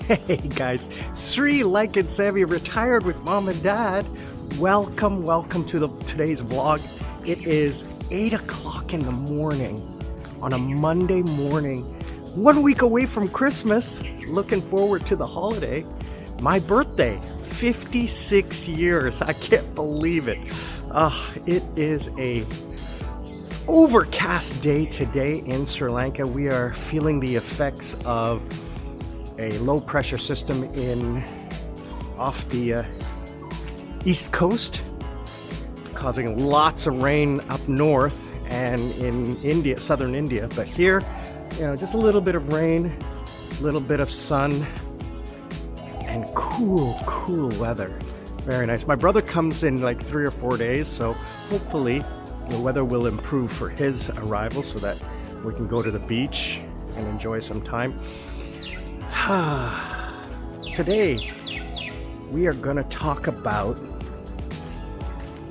Hey guys, Sri Lankan Savvy retired with mom and dad. Welcome to today's vlog. It is 8 o'clock in the morning on a Monday morning, 1 week away from Christmas. Looking forward to the holiday. My birthday, 56 years. I can't believe it. It is a overcast day today in Sri Lanka. We are feeling the effects of a low pressure system off the east coast, causing lots of rain up north and in India, southern India. But here, just a little bit of rain, a little bit of sun, and cool weather. Very nice. My brother comes in like 3 or 4 days, so hopefully the weather will improve for his arrival so that we can go to the beach and enjoy some time. Today we are going to talk about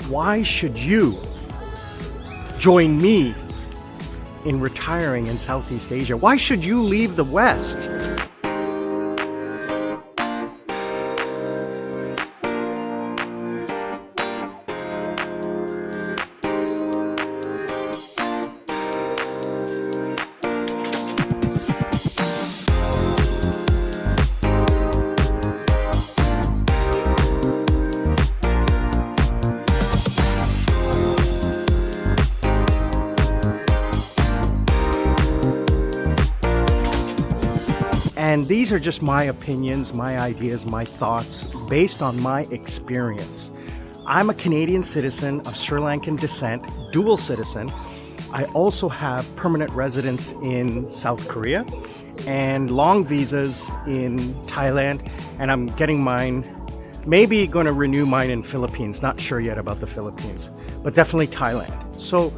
why should you join me in retiring in Southeast Asia? Why should you leave the West? And these are just my opinions, my ideas, my thoughts based on my experience. I'm a Canadian citizen of Sri Lankan descent, dual citizen. I also have permanent residence in South Korea and long visas in Thailand, and I'm getting mine, maybe going to renew mine in Philippines. Not sure yet about the Philippines, but definitely Thailand. So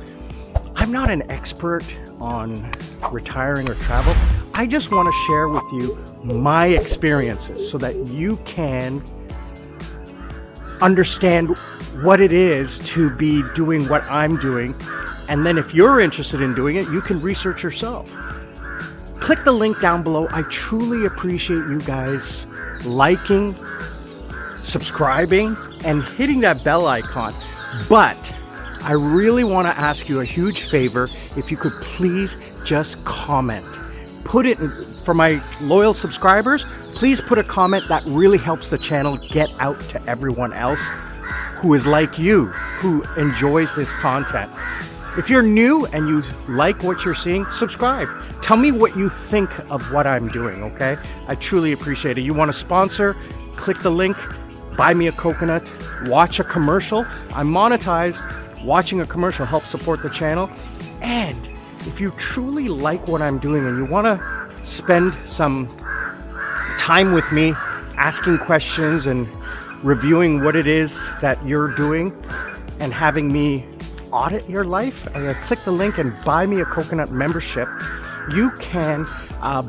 I'm not an expert on retiring or travel. I just want to share with you my experiences so that you can understand what it is to be doing what I'm doing. And then if you're interested in doing it, you can research yourself. Click the link down below. I truly appreciate you guys liking, subscribing, and hitting that bell icon. But I really want to ask you a huge favor. If you could please just comment. Put it, for my loyal subscribers, please put a comment. That really helps the channel get out to everyone else who is like you, who enjoys this content. If you're new and you like what you're seeing, subscribe. Tell me what you think of what I'm doing, okay? I truly appreciate it. You want to sponsor? Click the link, buy me a coconut, watch a commercial. I'm monetized. Watching a commercial helps support the channel. And if you truly like what I'm doing and you want to spend some time with me asking questions and reviewing what it is that you're doing and having me audit your life, click the link and buy me a coconut membership. You can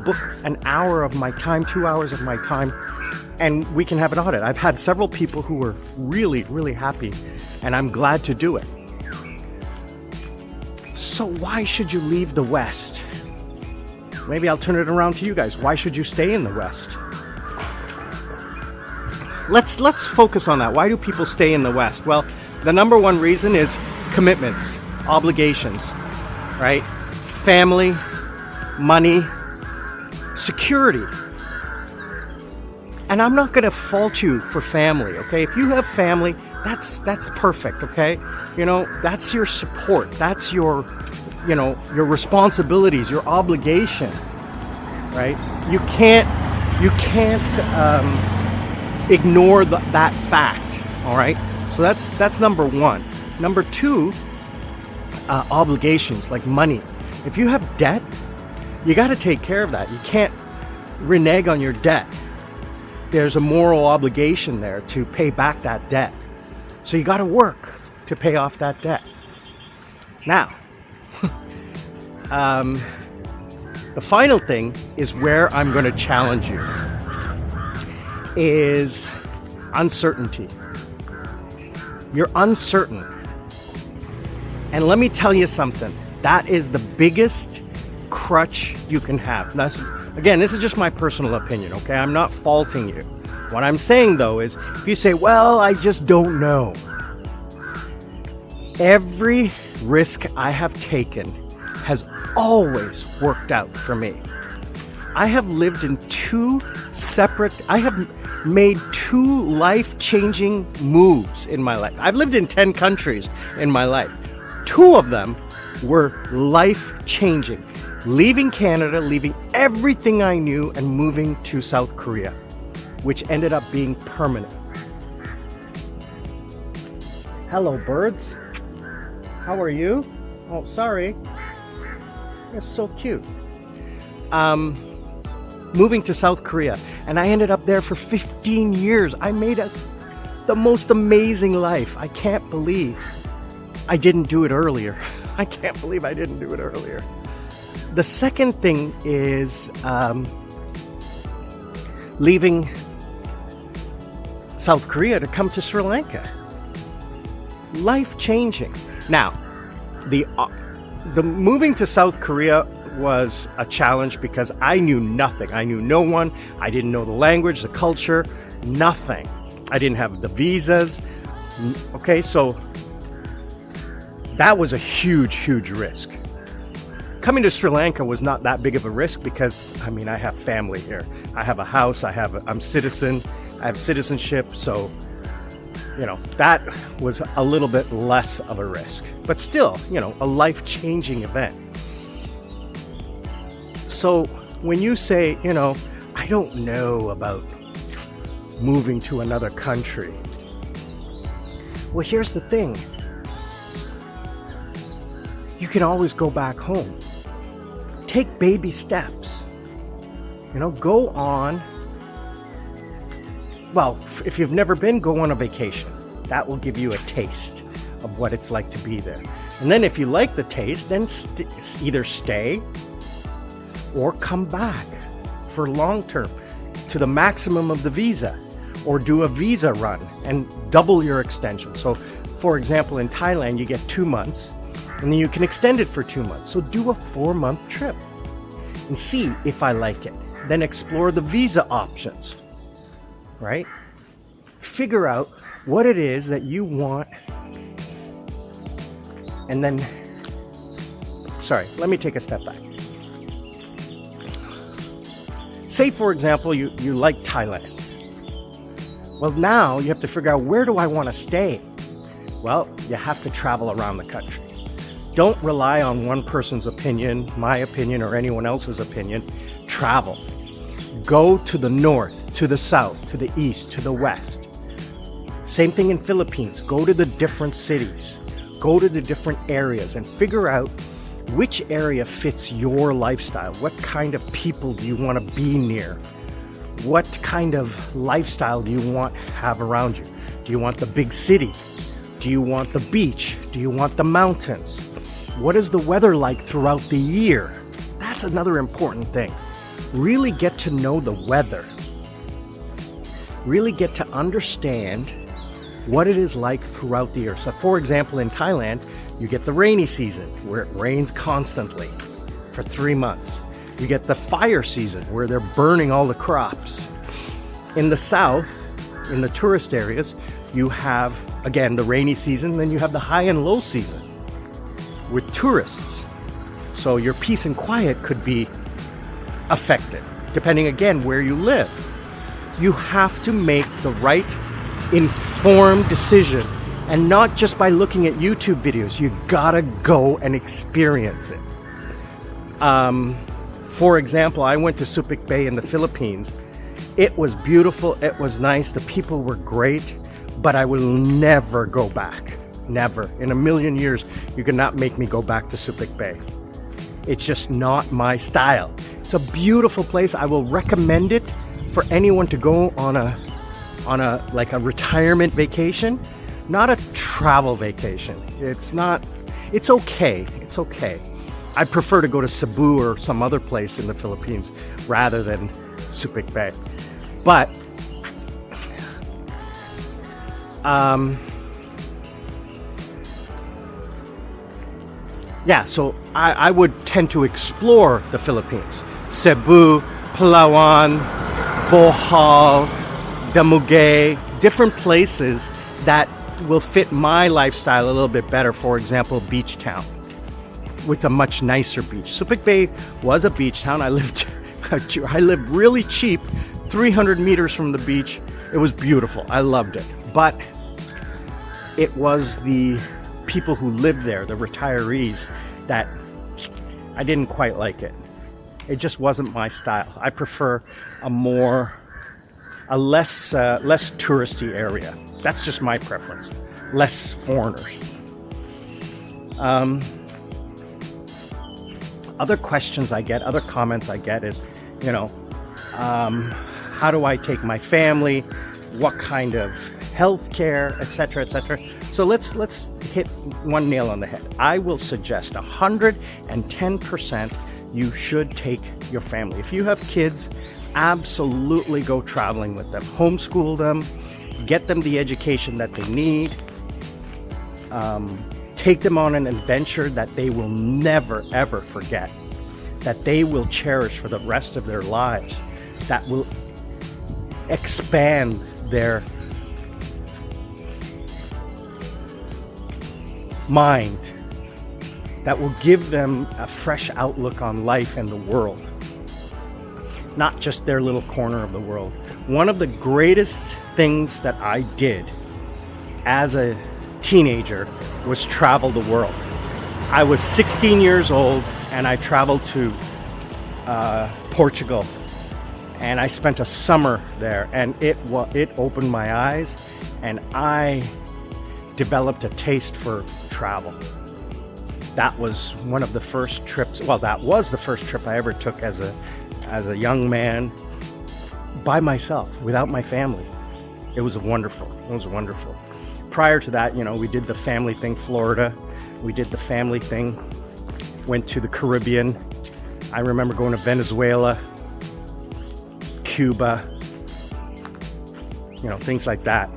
book an hour of my time, 2 hours of my time, and we can have an audit. I've had several people who were really happy, and I'm glad to do it. So why should you leave the West? Maybe I'll turn it around to you guys. Why should you stay in the West? Let's focus on that. Why do people stay in the West? Well, the number one reason is commitments, obligations, right? Family, money, security. And I'm not going to fault you for family, okay? If you have family, that's perfect, okay? That's your support. That's your responsibilities, your obligation, right? You can't ignore that fact, all right? So that's number one. Number two, obligations like money. If you have debt, you got to take care of that. You can't renege on your debt. There's a moral obligation there to pay back that debt. So you got to work to pay off that debt. Now, the final thing is where I'm going to challenge you, is uncertainty. You're uncertain. And let me tell you something. That is the biggest crutch you can have. Again, this is just my personal opinion, okay? I'm not faulting you. What I'm saying, though, is if you say, well, I just don't know. Every risk I have taken has always worked out for me. I have lived in I have made 2 life-changing moves in my life. I've lived in 10 countries in my life. 2 of them were life-changing. Leaving Canada, leaving everything I knew, and moving to South Korea, which ended up being permanent. Hello, birds. How are you? Oh, sorry. You're so cute. Moving to South Korea, and I ended up there for 15 years. I made the most amazing life. I can't believe I didn't do it earlier. I can't believe I didn't do it earlier. The second thing is leaving South Korea to come to Sri Lanka. Life-changing. Now, the moving to South Korea was a challenge because I knew nothing. I knew no one. I didn't know the language, the culture, nothing. I didn't have the visas. Okay, so that was a huge, huge risk. Coming to Sri Lanka was not that big of a risk because, I mean, I have family here. I have a house. I'm citizen. I have citizenship. So, you know, that was a little bit less of a risk. But still, you know, a life-changing event. So when you say, you know, I don't know about moving to another country. Well, here's the thing. You can always go back home. Take baby steps. You know, go on. Well, if you've never been, go on a vacation. That will give you a taste of what it's like to be there. And then if you like the taste, then either stay or come back for long term to the maximum of the visa, or do a visa run and double your extension. So for example, in Thailand, you get 2 months and then you can extend it for 2 months. So do a 4-month trip and see if I like it. Then explore the visa options, right? Figure out what it is that you want. And then, sorry, let me take a step back. Say, for example, you like Thailand. Well, now you have to figure out, where do I want to stay? Well, you have to travel around the country. Don't rely on one person's opinion, my opinion, or anyone else's opinion. Travel. Go to the north, to the south, to the east, to the west. Same thing in Philippines. Go to the different cities. Go to the different areas and figure out which area fits your lifestyle. What kind of people do you want to be near? What kind of lifestyle do you want to have around you? Do you want the big city? Do you want the beach? Do you want the mountains? What is the weather like throughout the year? That's another important thing. Really get to know the weather. Really get to understand what it is like throughout the year. So for example, in Thailand, you get the rainy season where it rains constantly for 3 months. You get the fire season where they're burning all the crops. In the south, in the tourist areas, you have, again, the rainy season, then you have the high and low season with tourists. So your peace and quiet could be affected, depending again where you live. You have to make the right informed decision, and not just by looking at YouTube videos. You gotta go and experience it. For example, I went to Subic Bay in the Philippines. It was beautiful, it was nice, the people were great, but I will never go back. Never. In a million years, you cannot make me go back to Subic Bay. It's just not my style. It's a beautiful place. I will recommend it for anyone to go on a like a retirement vacation, not a travel vacation. It's okay. It's okay. I prefer to go to Cebu or some other place in the Philippines rather than Subic Bay. But Yeah, so I would tend to explore the Philippines. Cebu, Palawan, Bohol, Damugay, different places that will fit my lifestyle a little bit better. For example, beach town with a much nicer beach. Subic Bay was a beach town. I lived really cheap, 300 meters from the beach. It was beautiful. I loved it. But it was the people who lived there, the retirees, that I didn't quite like it. It just wasn't my style. I prefer a less touristy area. That's just my preference. Less foreigners. Other questions I get, other comments I get is, how do I take my family? What kind of health care, etc., etc. So let's hit one nail on the head. I will suggest 110% you should take your family. If you have kids, absolutely go traveling with them. Homeschool them, get them the education that they need. Take them on an adventure that they will never ever forget, that they will cherish for the rest of their lives, that will expand their mind, that will give them a fresh outlook on life and the world, not just their little corner of the world. One of the greatest things that I did as a teenager was travel the world. I was 16 years old and I traveled to Portugal, and I spent a summer there, and it opened my eyes, and I developed a taste for travel. That was one of the first trips. Well, that was the first trip I ever took as a young man by myself, without my family. It was wonderful. It was wonderful. Prior to that, we did the family thing, Florida. We did the family thing, went to the Caribbean. I remember going to Venezuela, Cuba, things like that.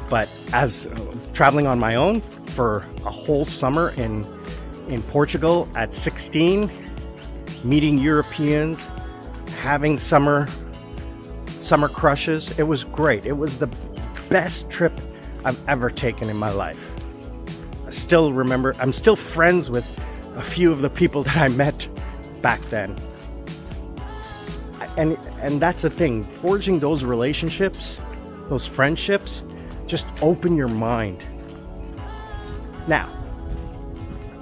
But as traveling on my own for a whole summer in Portugal at 16, meeting Europeans, having summer crushes, it was great. It was the best trip I've ever taken in my life. I still remember, I'm still friends with a few of the people that I met back then. And that's the thing, forging those relationships, those friendships, just open your mind. Now,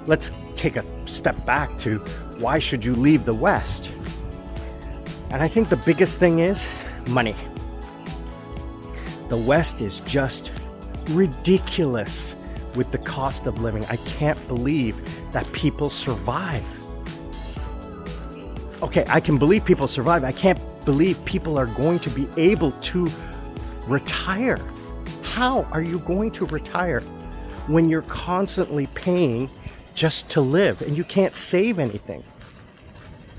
let's take a step back to why should you leave the West? And I think the biggest thing is money. The West is just ridiculous with the cost of living. I can't believe that people survive. Okay, I can believe people survive. I can't believe people are going to be able to retire. How are you going to retire when you're constantly paying just to live and you can't save anything?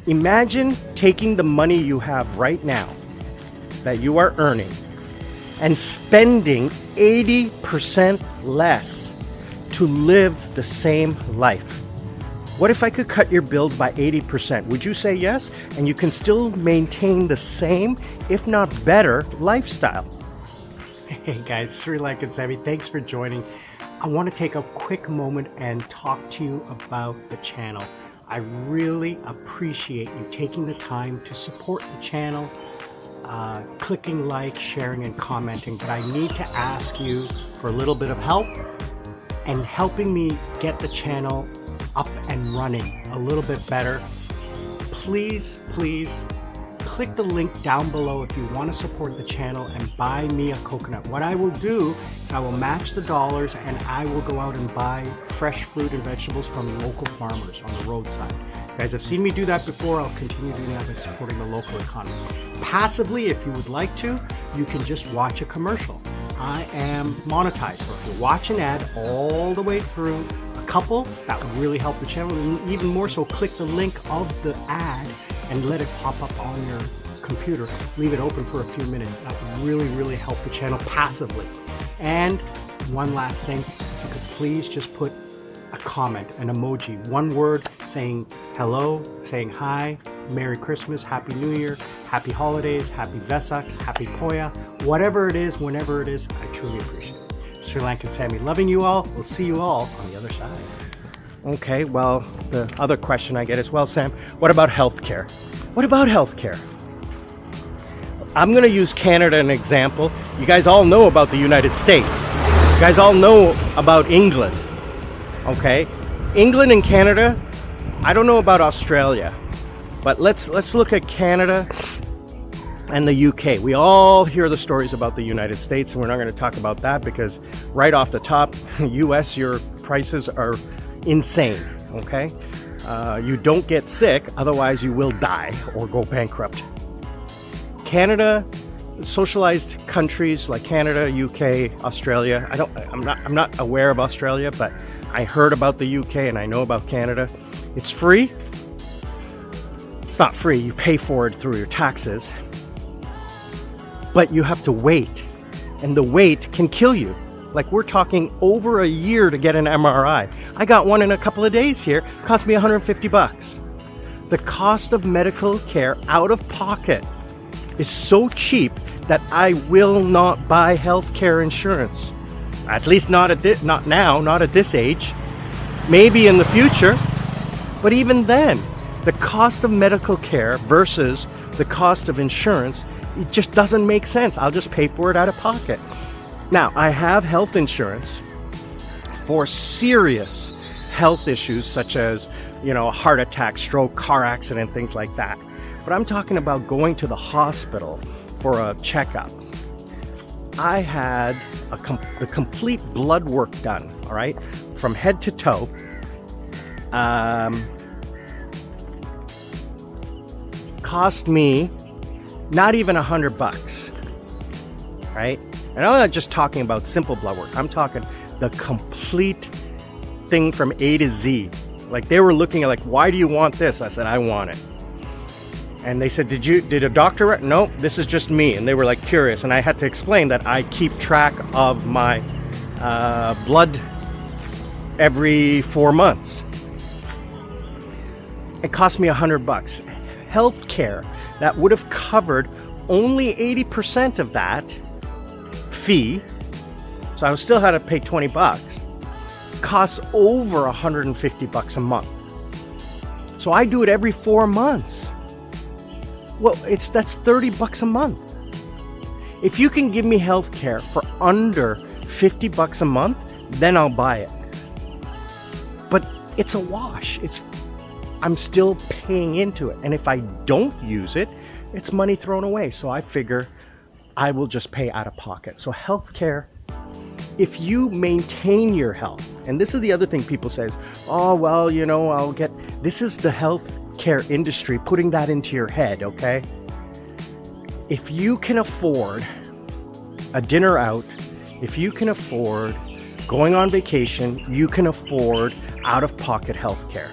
Imagine taking the money you have right now that you are earning and spending 80% less to live the same life. What if I could cut your bills by 80%? Would you say yes? And you can still maintain the same, if not better, lifestyle. Hey guys, Sri Lankan Sammy, thanks for joining. I want to take a quick moment and talk to you about the channel. I really appreciate you taking the time to support the channel, clicking like, sharing, and commenting. But I need to ask you for a little bit of help and helping me get the channel up and running a little bit better. Please click the link down below if you want to support the channel and buy me a coconut. What I will do is I will match the dollars and I will go out and buy fresh fruit and vegetables from local farmers on the roadside. You guys have seen me do that before. I'll continue doing that by supporting the local economy. Passively, if you would like to, you can just watch a commercial. I am monetized, so if you watch an ad all the way through, a couple, that would really help the channel. And even more so, click the link of the ad and let it pop up on your computer. Leave it open for a few minutes. That would really help the channel passively. And one last thing, if you could please just put a comment, an emoji, one word saying hello, saying hi, Merry Christmas, Happy New Year, Happy Holidays, Happy Vesak, Happy Poya, whatever it is, whenever it is, I truly appreciate it. Sri Lankan Sammy, loving you all. We'll see you all on the other side. Okay, well, the other question I get is, well, Sam, what about healthcare? What about healthcare? I'm going to use Canada as an example. You guys all know about the United States. You guys all know about England. Okay? England and Canada, I don't know about Australia. But let's look at Canada and the UK. We all hear the stories about the United States, and we're not going to talk about that because right off the top, US, your prices are insane, okay? You don't get sick, otherwise you will die or go bankrupt. Canada, socialized countries like Canada, UK, Australia. I'm not aware of Australia, but I heard about the UK and I know about Canada. It's free. It's not free, you pay for it through your taxes. But you have to wait, and the wait can kill you. Like, we're talking over a year to get an MRI. I got one in a couple of days here. It cost me $150. The cost of medical care out of pocket is so cheap that I will not buy health care insurance. At least not now, not at this age. Maybe in the future. But even then, the cost of medical care versus the cost of insurance, it just doesn't make sense. I'll just pay for it out of pocket. Now, I have health insurance for serious health issues such as, a heart attack, stroke, car accident, things like that. But I'm talking about going to the hospital for a checkup. I had the complete blood work done, all right, from head to toe. Cost me not even $100, right? And I'm not just talking about simple blood work. I'm talking the complete thing from A to Z. Like, they were looking at, like, why do you want this? I said, I want it. And they said, did a doctor? No, this is just me. And they were like curious. And I had to explain that I keep track of my blood every 4 months. It cost me $100. Healthcare that would have covered only 80% of that fee, so I still had to pay $20, costs over $150 a month. So I do it every 4 months. Well, that's $30 a month. If you can give me health care for under $50 a month, then I'll buy it. But it's a wash. I'm still paying into it. And if I don't use it, it's money thrown away. So I figure I will just pay out of pocket. So healthcare, if you maintain your health, and this is the other thing people say is, oh, well, this is the healthcare industry putting that into your head, okay? If you can afford a dinner out, if you can afford going on vacation, you can afford out-of-pocket healthcare.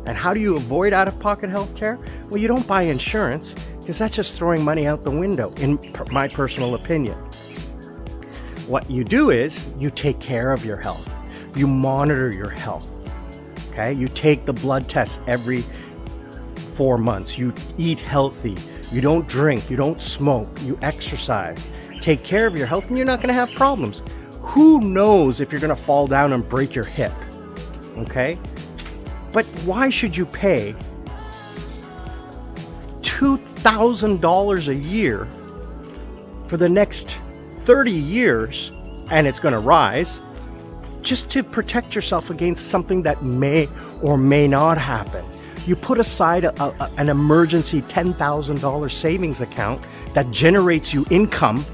And how do you avoid out-of-pocket healthcare? Well, you don't buy insurance, because that's just throwing money out the window, in my personal opinion. What you do is you take care of your health. You monitor your health, okay? You take the blood tests every 4 months. You eat healthy. You don't drink. You don't smoke. You exercise. Take care of your health, and you're not going to have problems. Who knows if you're going to fall down and break your hip, okay? But why should you pay $2,000 a year for the next 30 years, and it's going to rise, just to protect yourself against something that may or may not happen? You put aside an emergency $10,000 savings account that generates you income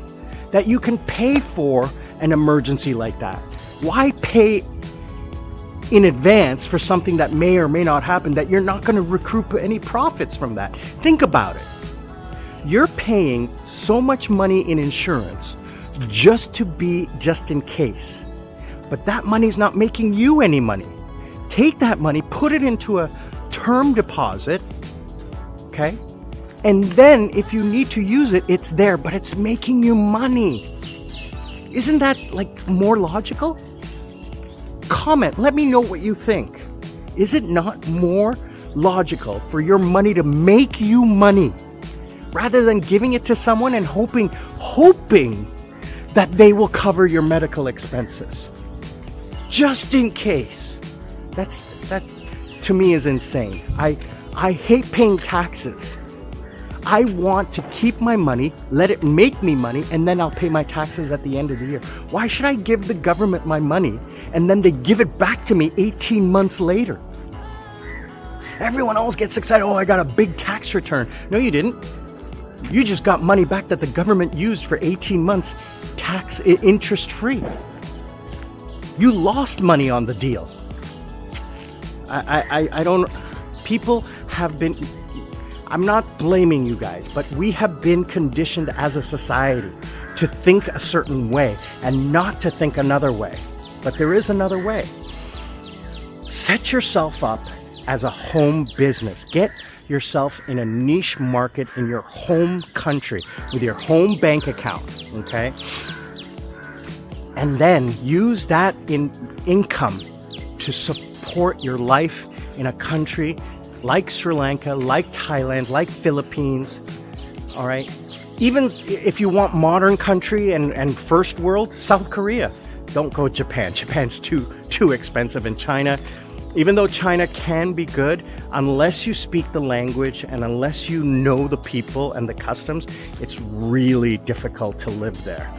that you can pay for an emergency like that. Why pay in advance for something that may or may not happen, that you're not going to recoup any profits from that? Think about it. You're paying so much money in insurance just in case. But that money's not making you any money. Take that money, put it into a term deposit, okay? And then if you need to use it, it's there, but it's making you money. Isn't that more logical? Comment, let me know what you think. Is it not more logical for your money to make you money rather than giving it to someone and hoping that they will cover your medical expenses? Just in case. That to me is insane. I hate paying taxes. I want to keep my money, let it make me money, and then I'll pay my taxes at the end of the year. Why should I give the government my money and then they give it back to me 18 months later? Everyone else gets excited. Oh, I got a big tax return. No, you didn't. You just got money back that the government used for 18 months, interest free. You lost money on the deal. I don't, people have been, I'm not blaming you guys, but we have been conditioned as a society to think a certain way and not to think another way. But there is another way. Set yourself up as a home business. Get yourself in a niche market in your home country with your home bank account, okay? And then use that income to support your life in a country like Sri Lanka, like Thailand, like Philippines, all right? Even if you want modern country and first world, South Korea. Don't go Japan. Japan's too expensive. And China, even though China can be good, unless you speak the language and unless you know the people and the customs, it's really difficult to live there.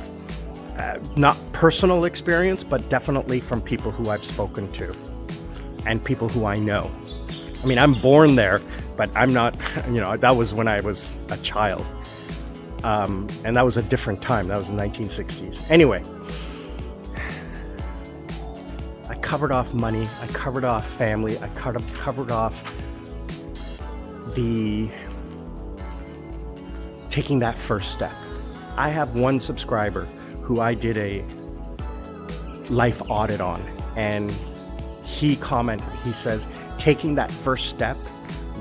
Not personal experience, but definitely from people who I've spoken to and people who I know. I mean, I'm born there, but I'm not, that was when I was a child. And that was a different time. That was the 1960s. Anyway, I covered off money. I covered off family. I covered off taking that first step. I have one subscriber who I did a life audit on, and he commented, he says, taking that first step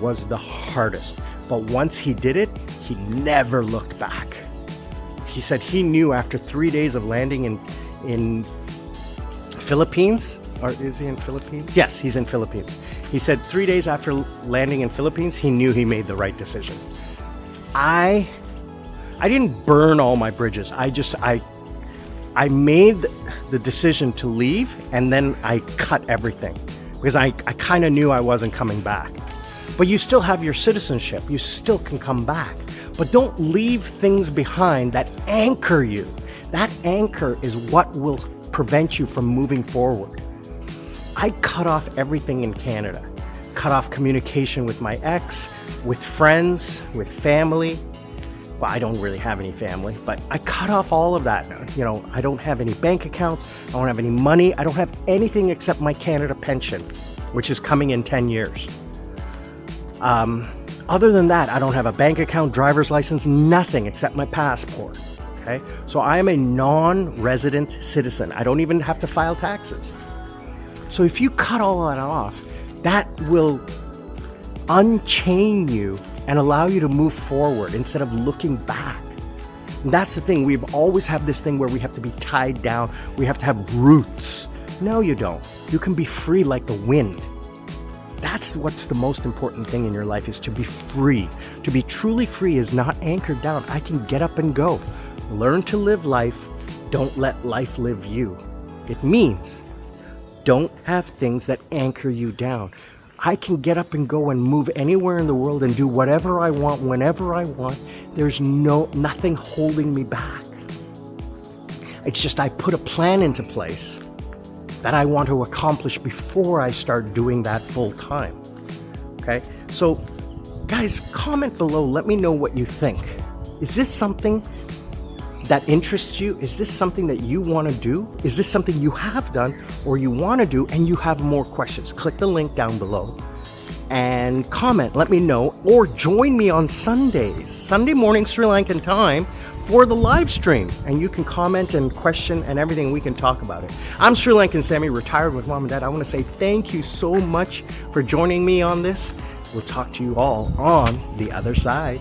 was the hardest, but once he did it, he never looked back. He said he knew after 3 days of landing in Philippines, or is he in Philippines? Yes, he's in Philippines. He said 3 days after landing in Philippines, he knew he made the right decision. I didn't burn all my bridges. I made the decision to leave, and then I cut everything because I kind of knew I wasn't coming back. But you still have your citizenship. You still can come back. But don't leave things behind that anchor you. That anchor is what will prevent you from moving forward. I cut off everything in Canada. Cut off communication with my ex, with friends, with family. Well, I don't really have any family, but I cut off all of that. I don't have any bank accounts. I don't have any money. I don't have anything except my Canada pension, which is coming in 10 years. Other than that, I don't have a bank account, driver's license, nothing except my passport. Okay, so I am a non-resident citizen. I don't even have to file taxes. So if you cut all that off, that will unchain you and allow you to move forward instead of looking back. And that's the thing. We've always had this thing where we have to be tied down. We have to have roots. No, you don't. You can be free like the wind. That's what's the most important thing in your life, is to be free. To be truly free is not anchored down. I can get up and go. Learn to live life. Don't let life live you. It means don't have things that anchor you down. I can get up and go and move anywhere in the world and do whatever I want, whenever I want. There's nothing holding me back. It's just I put a plan into place that I want to accomplish before I start doing that full time. Okay? So, guys, comment below. Let me know what you think. Is this something that interests you? Is this something that you want to do? Is this something you have done or you want to do and you have more questions? Click the link down below and comment. Let me know, or join me on Sundays, Sunday morning Sri Lankan time, for the live stream, and you can comment and question and everything. We can talk about it. I'm Sri Lankan Sammy, retired with mom and dad. I want to say thank you so much for joining me on this. We'll talk to you all on the other side.